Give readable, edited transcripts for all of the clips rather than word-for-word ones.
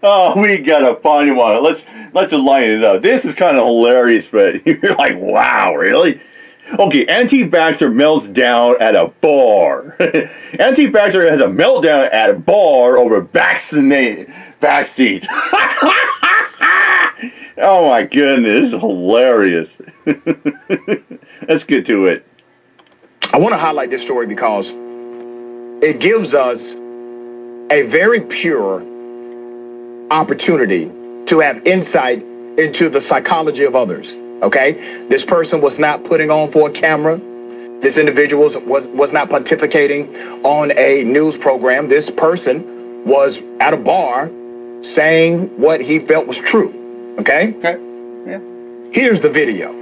Oh, we got a funny one. Let's line it up. This is kind of hilarious, but you're like, wow, really? Okay, anti-vaxxer melts down at a bar. Anti-vaxxer has a meltdown at a bar over vaccines. Oh my goodness, this is hilarious. Let's get to it. I want to highlight this story because it gives us a very pure opportunity to have insight into the psychology of others. Okay, this person was not putting on for a camera. This individual was not pontificating on a news program. This person was at a bar saying what he felt was true. Okay? Okay. Yeah. Here's the video.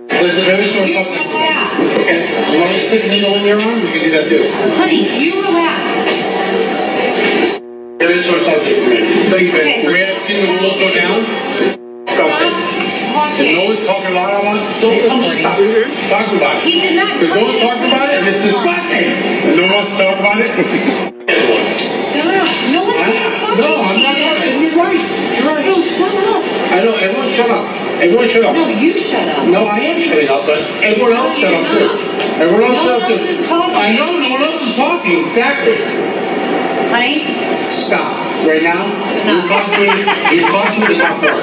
There's a very short subject. Okay. You want me to stick a needle in your arm? We can do that too. Honey, you relax. Very short subject for me. Thanks, man. We haven't seen the world go down. It's disgusting. If no one's talking about it, don't stop talking about it. He did not. If no one's talking about it, and it's disgusting. And no one wants to talk about it. Stop. No one's going to talk about it. No, I'm not. You're right. You're right. So shut up. I know. Everyone shut up. Everyone shut up. No, you shut up. No, I am shutting up, but everyone else shut up too. Everyone else shut up too. No one else is talking. I know. No one else is talking. Exactly. Honey? Stop. Right now, you're causing me to talk more.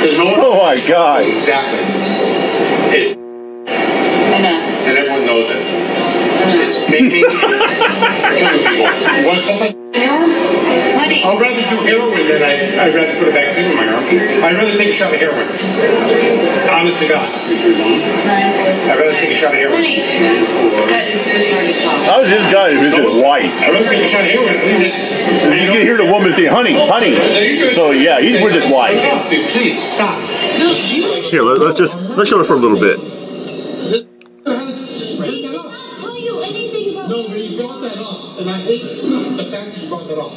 There's no one. Oh my God. Exactly. It's Enough. and everyone knows it. It's making killing people. You want something? Honey. I'd rather do heroin than I'd rather put a vaccine in my arm. I'd rather take a shot of heroin. Honest to God. I'd rather take a shot of heroin. Honey. That is retarded talk. How's this guy who's just white? I'd rather take a shot of heroin. You can hear the woman say, honey, honey. So yeah, we're just white. Please stop. Here, let's show it for a little bit. No, but you brought that up, and I hate the fact that you brought that up.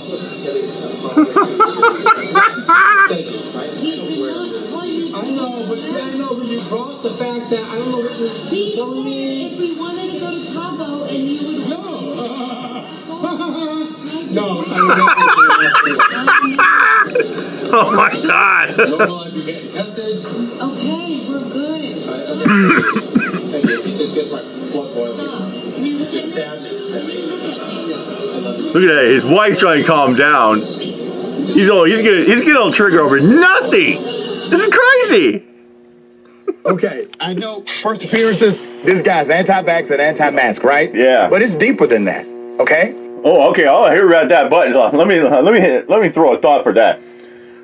Thank you. He did not tell you. I know, but you brought the fact that I don't know what you're telling me. If we wanted to go to Cabo and you would. No, I don't. Oh my God. No, I'd be getting tested. Okay, we're good. Thank you. It just gets my blood boiling. Just sadness. Look at that. His wife's trying to calm down. He's getting on trigger over nothing. This is crazy. Okay, I know first appearances, this guy's anti-vax and anti-mask, right? Yeah. But it's deeper than that, okay? Oh, okay. I'll hear about that button. Let me throw a thought for that.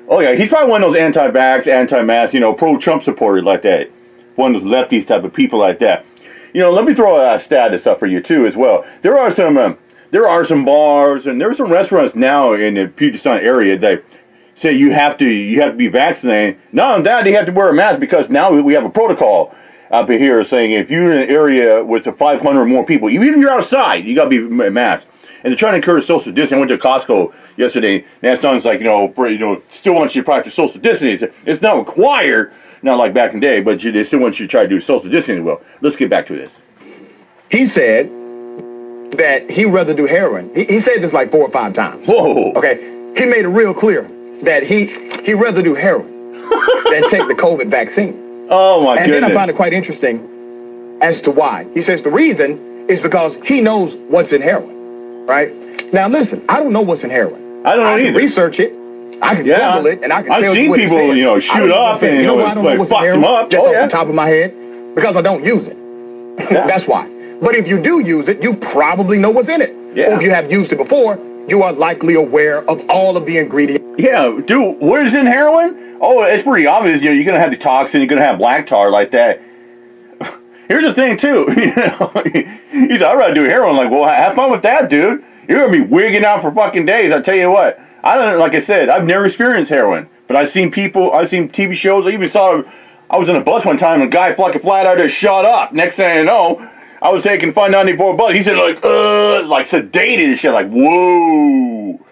Oh yeah, he's probably one of those anti-vax, anti-mask, pro-Trump supporters like that. One of those lefties type of people like that. Let me throw a status up for you too as well. There are some bars and there's some restaurants now in the Puget Sound area that say you have to be vaccinated. Not only that, they have to wear a mask because now we have a protocol up here saying if you're in an area with 500 or more people, even if you're outside, you got to be masked. And they're trying to encourage social distancing. I went to Costco yesterday, and that sounds like still wants you to practice social distancing. It's not required. Not like back in the day, but they still want you to try to do social distancing as well. Let's get back to this. He said that he'd rather do heroin. He said this like 4 or 5 times. Whoa. Okay. He made it real clear that he'd rather do heroin than take the COVID vaccine. Oh, my goodness. And then I find it quite interesting as to why. He says the reason is because he knows what's in heroin, right? Now, listen, I don't know what's in heroin. I don't know either. I can research it. I can Google it, and I can tell you what it says. I've seen people, shoot up and, I don't know what's in heroin up. just off the top of my head because I don't use it. Yeah. That's why. But if you do use it, you probably know what's in it. Yeah. Or if you have used it before, you are likely aware of all of the ingredients. Yeah, dude, what is in heroin? Oh, it's pretty obvious. You know, you're going to have the toxin, you're going to have black tar like that. Here's the thing, too. You know, he's like, I'd rather do heroin. I'm like, well, have fun with that, dude. You're going to be wigging out for fucking days. I tell you what. I don't, like I said, I've never experienced heroin. But I've seen people, I've seen TV shows. I even saw, I was on a bus one time and a guy fucking flat out just shot up. Next thing I know, I was taking 594 bucks. He said, like sedated and shit. Like, whoa.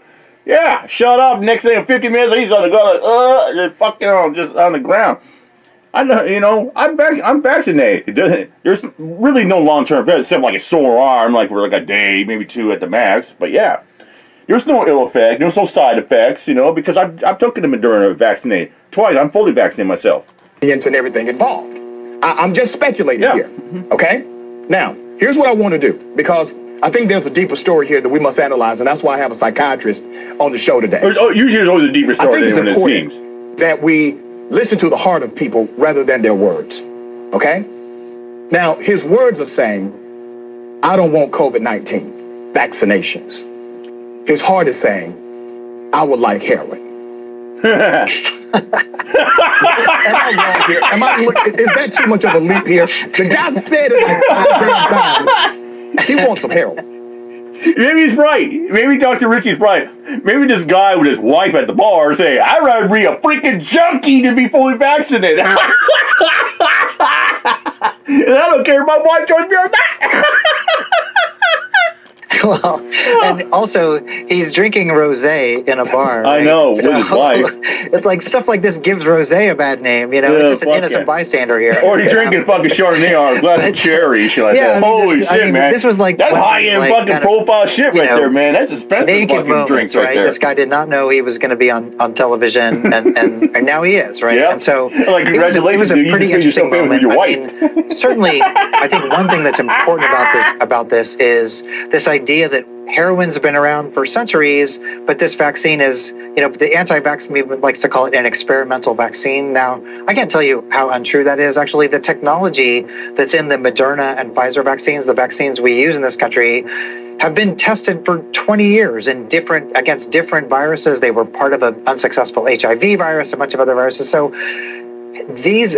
Yeah, shut up. Next thing in 50 minutes, he's on the ground, like, just fucking just on the ground. I know, you know, I'm vaccinated. There's really no long-term effects except like a sore arm, like for like a day, maybe 2 at the max. But yeah, there's no ill effect. There's no side effects, you know, because I've taken the Moderna vaccinated twice. I'm fully vaccinated myself. And everything involved. I'm just speculating here. Okay. Now, here's what I want to do, because I think there's a deeper story here that we must analyze, and that's why I have a psychiatrist on the show today. Usually there's always a deeper story. I think it's important that we listen to the heart of people rather than their words. Okay? Now, his words are saying, I don't want COVID-19 vaccinations. His heart is saying, I would like heroin. Am I wrong here? Is that too much of a leap here? The guy said it like 5 damn times. He wants some heroin. Maybe he's right. Maybe Dr. Richie's right. Maybe this guy with his wife at the bar say, I'd rather be a freaking junkie than be fully vaccinated. And I don't care if my wife joins me or not. Well, and also he's drinking rosé in a bar. Right? I know, with his wife. It's like stuff like this gives rosé a bad name, you know. Yeah, it's just an innocent bystander here. Or he's drinking fucking Chardonnay or a glass of cherry, shit like that. Holy shit, man! This was like that's high-end fucking profile shit right there, man. That's expensive naked fucking drinks right there. This guy did not know he was going to be on television, and now he is, right? Yeah. And so, like, congratulations, it was a pretty interesting moment. Your wife. I mean, certainly, I think one thing that's important about this is this idea that heroin's been around for centuries, but this vaccine is, you know, the anti-vax movement likes to call it an experimental vaccine. Now, I can't tell you how untrue that is. Actually, the technology that's in the Moderna and Pfizer vaccines, the vaccines we use in this country, have been tested for 20 years in against different viruses. They were part of an unsuccessful HIV virus, a bunch of other viruses. So these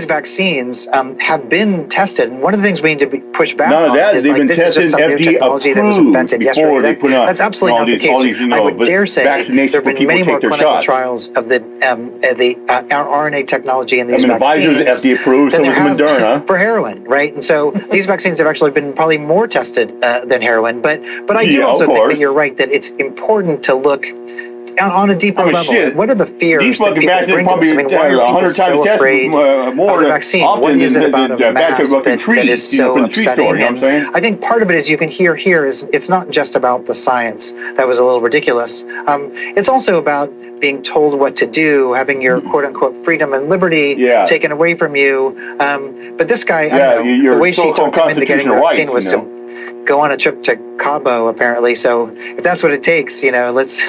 vaccines have been tested, and one of the things we need to push back on is like this is just some new technology that was invented yesterday. That's absolutely not the case. I would dare say there have been many more clinical trials of the RNA technology in these vaccines FDA approved, so was Moderna for heroin, right? And so these vaccines have actually been probably more tested than heroin. But I do also think that you're right that it's important to look on a deeper level. Shit. What are the fears these that people bring to us? I mean, why are people so afraid of the vaccine? What is it about a mask that is so upsetting? And I think part of it is you can hear here is it's not just about the science. That was a little ridiculous. It's also about being told what to do, having your quote-unquote freedom and liberty taken away from you. But this guy, I don't know, the way she talked him into getting the vaccine was to go on a trip to Cabo, apparently. So if that's what it takes, you know, let's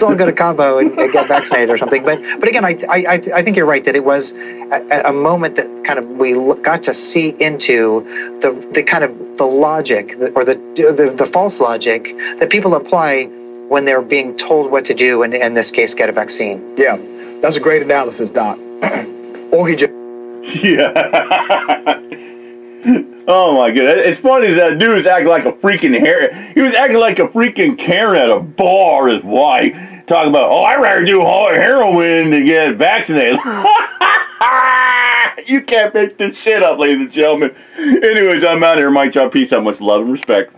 all go to Cabo and get vaccinated or something. But again, I think you're right that it was a moment that kind of we got to see into the kind of the logic or the false logic that people apply when they're being told what to do, and in this case, get a vaccine. Yeah, that's a great analysis, Doc. Or he just... Yeah. Oh my god! It's funny that dude was acting like a freaking He was acting like a freaking Karen at a bar. His wife talking about, oh, I'd rather do heroin than get vaccinated. You can't make this shit up, ladies and gentlemen. Anyways, I'm out here. Mike John. Peace out. Much love and respect.